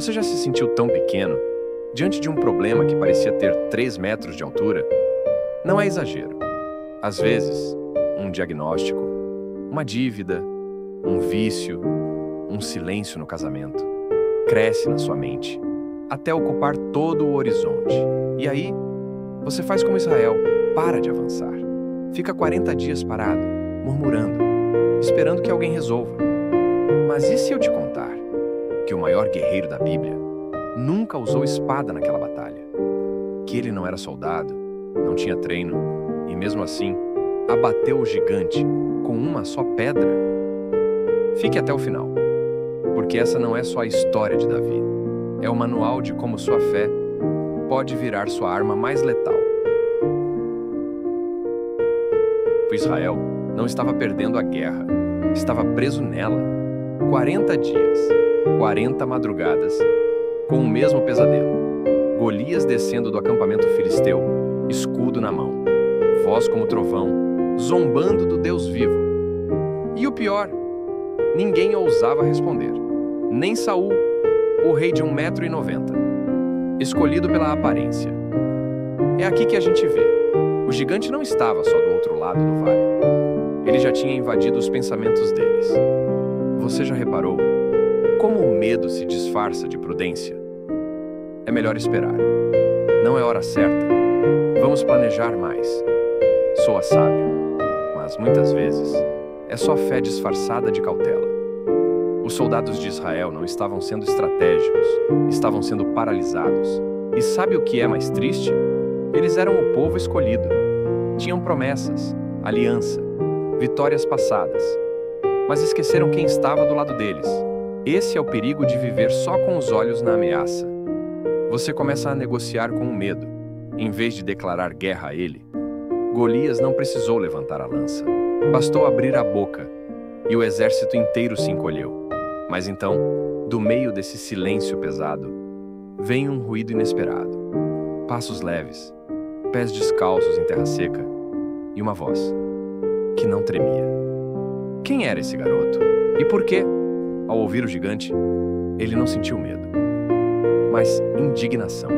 Você já se sentiu tão pequeno, diante de um problema que parecia ter 3 metros de altura? Não é exagero. Às vezes, um diagnóstico, uma dívida, um vício, um silêncio no casamento, cresce na sua mente, até ocupar todo o horizonte. E aí, você faz como Israel, para de avançar. Fica 40 dias parado, murmurando, esperando que alguém resolva. Mas e se eu te contar que o maior guerreiro da Bíblia nunca usou espada naquela batalha? Que ele não era soldado, não tinha treino, e mesmo assim, abateu o gigante com uma só pedra? Fique até o final, porque essa não é só a história de Davi. É o manual de como sua fé pode virar sua arma mais letal. Israel não estava perdendo a guerra, estava preso nela. 40 dias, 40 madrugadas, com o mesmo pesadelo. Golias descendo do acampamento filisteu, escudo na mão, voz como trovão, zombando do Deus vivo. E o pior, ninguém ousava responder. Nem Saul, o rei de 1,90 m, escolhido pela aparência. É aqui que a gente vê. O gigante não estava só do outro lado do vale. Ele já tinha invadido os pensamentos deles. Você já reparou como o medo se disfarça de prudência? É melhor esperar. Não é hora certa. Vamos planejar mais. Soa sábio, mas muitas vezes é só fé disfarçada de cautela. Os soldados de Israel não estavam sendo estratégicos, estavam sendo paralisados. E sabe o que é mais triste? Eles eram o povo escolhido. Tinham promessas, aliança, vitórias passadas. Mas esqueceram quem estava do lado deles. Esse é o perigo de viver só com os olhos na ameaça. Você começa a negociar com o medo, em vez de declarar guerra a ele. Golias não precisou levantar a lança. Bastou abrir a boca, e o exército inteiro se encolheu. Mas então, do meio desse silêncio pesado, vem um ruído inesperado. Passos leves, pés descalços em terra seca, e uma voz que não tremia. Quem era esse garoto? E por quê? Ao ouvir o gigante, ele não sentiu medo, mas indignação.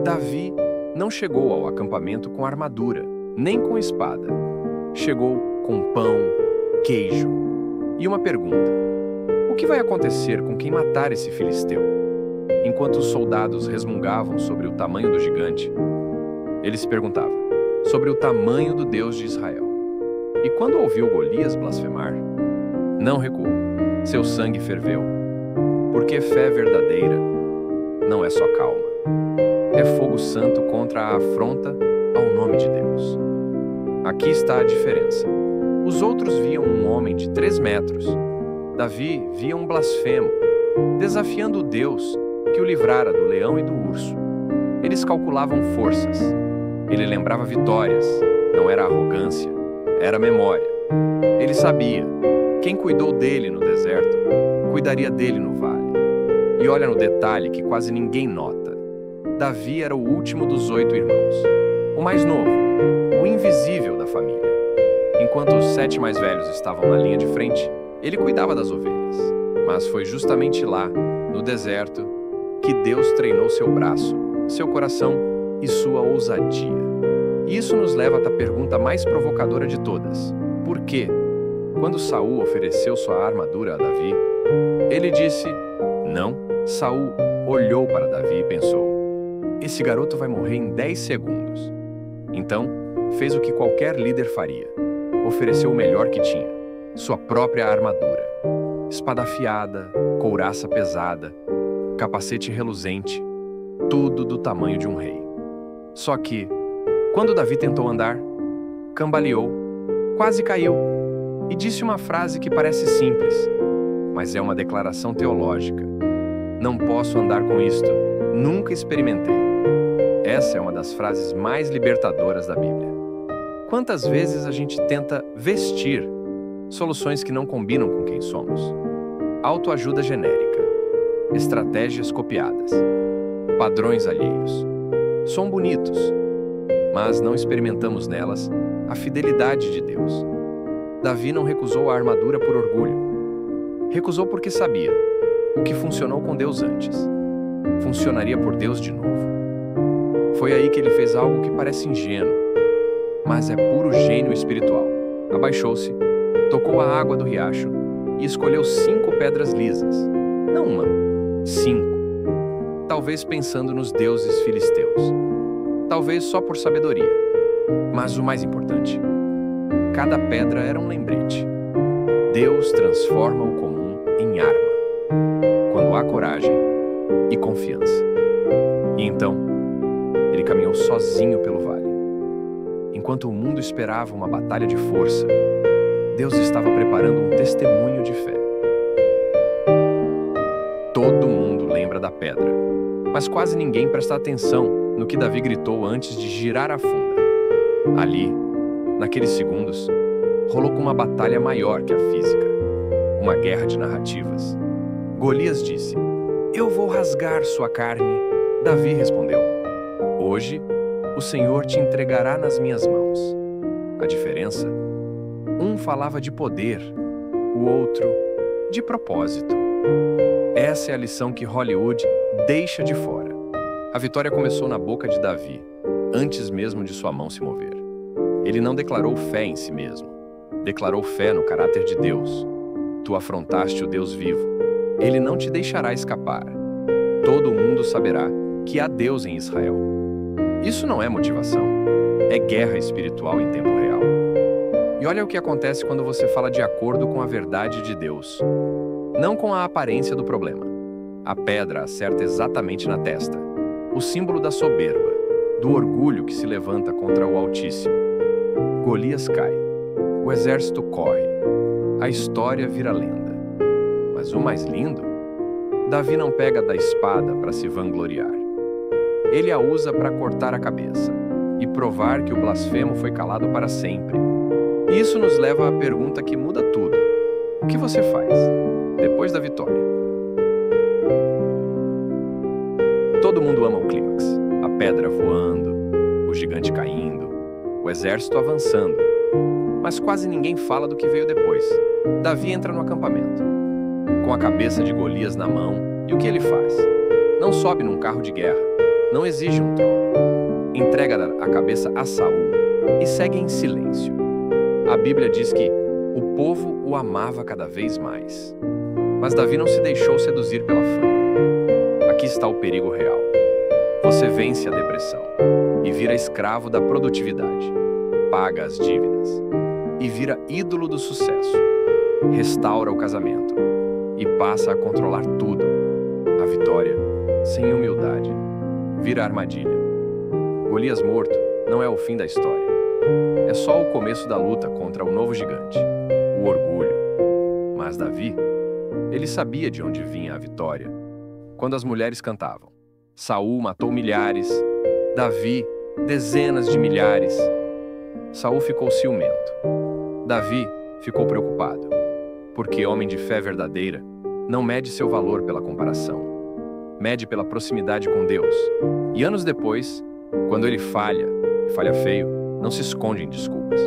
Davi não chegou ao acampamento com armadura, nem com espada. Chegou com pão, queijo e uma pergunta: o que vai acontecer com quem matar esse filisteu? Enquanto os soldados resmungavam sobre o tamanho do gigante, ele se perguntava sobre o tamanho do Deus de Israel. E quando ouviu Golias blasfemar, não recuou. Seu sangue ferveu. Porque fé verdadeira não é só calma. É fogo santo contra a afronta ao nome de Deus. Aqui está a diferença. Os outros viam um homem de 3 metros. Davi via um blasfemo, desafiando o Deus que o livrara do leão e do urso. Eles calculavam forças. Ele lembrava vitórias. Não era arrogância, era memória. Ele sabia. Quem cuidou dele no deserto, cuidaria dele no vale. E olha no detalhe que quase ninguém nota. Davi era o último dos 8 irmãos. O mais novo, o invisível da família. Enquanto os 7 mais velhos estavam na linha de frente, ele cuidava das ovelhas. Mas foi justamente lá, no deserto, que Deus treinou seu braço, seu coração e sua ousadia. Isso nos leva à pergunta mais provocadora de todas. Por quê? Quando Saul ofereceu sua armadura a Davi, ele disse não. Saul olhou para Davi e pensou: esse garoto vai morrer em 10 segundos. Então, fez o que qualquer líder faria. Ofereceu o melhor que tinha, sua própria armadura. Espada afiada, couraça pesada, capacete reluzente, tudo do tamanho de um rei. Só que, quando Davi tentou andar, cambaleou, quase caiu, e disse uma frase que parece simples, mas é uma declaração teológica. Não posso andar com isto, nunca experimentei. Essa é uma das frases mais libertadoras da Bíblia. Quantas vezes a gente tenta vestir soluções que não combinam com quem somos? Autoajuda genérica, estratégias copiadas, padrões alheios. São bonitos, mas não experimentamos nelas a fidelidade de Deus. Davi não recusou a armadura por orgulho. Recusou porque sabia: o que funcionou com Deus antes funcionaria por Deus de novo. Foi aí que ele fez algo que parece ingênuo, mas é puro gênio espiritual. Abaixou-se, tocou a água do riacho e escolheu 5 pedras lisas. Não uma, 5. Talvez pensando nos deuses filisteus. Talvez só por sabedoria. Mas o mais importante, cada pedra era um lembrete. Deus transforma o comum em arma, quando há coragem e confiança. E então, ele caminhou sozinho pelo vale. Enquanto o mundo esperava uma batalha de força, Deus estava preparando um testemunho de fé. Todo mundo lembra da pedra, mas quase ninguém presta atenção no que Davi gritou antes de girar a funda. Ali, naqueles segundos, rolou com uma batalha maior que a física, uma guerra de narrativas. Golias disse: "Eu vou rasgar sua carne." Davi respondeu: "Hoje, o Senhor te entregará nas minhas mãos." A diferença? Um falava de poder, o outro de propósito. Essa é a lição que Hollywood deixa de fora. A vitória começou na boca de Davi, antes mesmo de sua mão se mover. Ele não declarou fé em si mesmo. Declarou fé no caráter de Deus. Tu afrontaste o Deus vivo. Ele não te deixará escapar. Todo mundo saberá que há Deus em Israel. Isso não é motivação. É guerra espiritual em tempo real. E olha o que acontece quando você fala de acordo com a verdade de Deus. Não com a aparência do problema. A pedra acerta exatamente na testa. O símbolo da soberba, do orgulho que se levanta contra o Altíssimo. Golias cai. O exército corre. A história vira lenda. Mas o mais lindo? Davi não pega da espada para se vangloriar. Ele a usa para cortar a cabeça e provar que o blasfemo foi calado para sempre. E isso nos leva à pergunta que muda tudo. O que você faz depois da vitória? Todo mundo ama o clímax. A pedra voando, o gigante caindo, o exército avançando. Mas quase ninguém fala do que veio depois. Davi entra no acampamento, com a cabeça de Golias na mão, e o que ele faz? Não sobe num carro de guerra, não exige um trono. Entrega a cabeça a Saul e segue em silêncio. A Bíblia diz que o povo o amava cada vez mais. Mas Davi não se deixou seduzir pela fama. Aqui está o perigo real. Você vence a depressão e vira escravo da produtividade, paga as dívidas e vira ídolo do sucesso, restaura o casamento e passa a controlar tudo. A vitória, sem humildade, vira armadilha. Golias morto não é o fim da história. É só o começo da luta contra o novo gigante, o orgulho. Mas Davi, ele sabia de onde vinha a vitória. Quando as mulheres cantavam: Saul matou milhares, Davi, dezenas de milhares. Saul ficou ciumento. Davi ficou preocupado, porque homem de fé verdadeira não mede seu valor pela comparação, mede pela proximidade com Deus. E anos depois, quando ele falha, e falha feio, não se esconde em desculpas.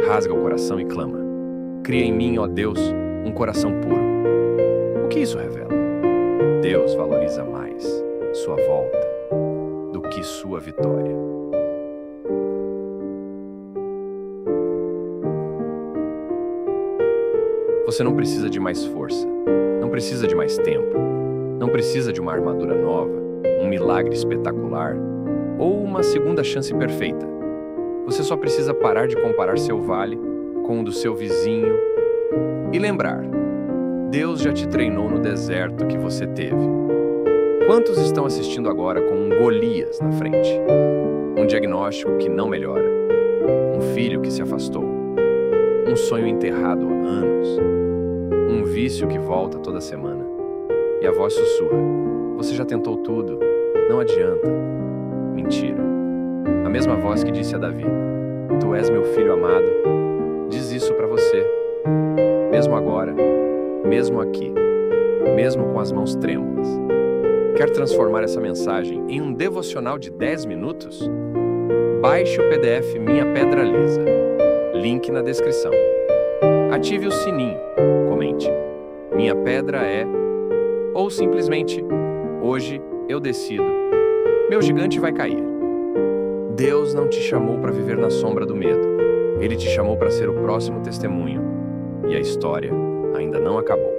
Rasga o coração e clama: cria em mim, ó Deus, um coração puro. O que isso revela? Deus valoriza mais sua volta do que sua vitória. Você não precisa de mais força, não precisa de mais tempo, não precisa de uma armadura nova, um milagre espetacular ou uma segunda chance perfeita. Você só precisa parar de comparar seu vale com o do seu vizinho e lembrar: Deus já te treinou no deserto que você teve. Quantos estão assistindo agora com um Golias na frente? Um diagnóstico que não melhora, um filho que se afastou, um sonho enterrado há anos, um vício que volta toda semana. E a voz sussurra: você já tentou tudo, não adianta. Mentira. A mesma voz que disse a Davi: tu és meu filho amado, diz isso para você. Mesmo agora, mesmo aqui, mesmo com as mãos trêmulas. Quer transformar essa mensagem em um devocional de 10 minutos? Baixe o PDF Minha Pedra Lisa. Link na descrição. Ative o sininho, comente. Minha pedra é... Ou simplesmente, hoje eu decido. Meu gigante vai cair. Deus não te chamou para viver na sombra do medo. Ele te chamou para ser o próximo testemunho. E a história ainda não acabou.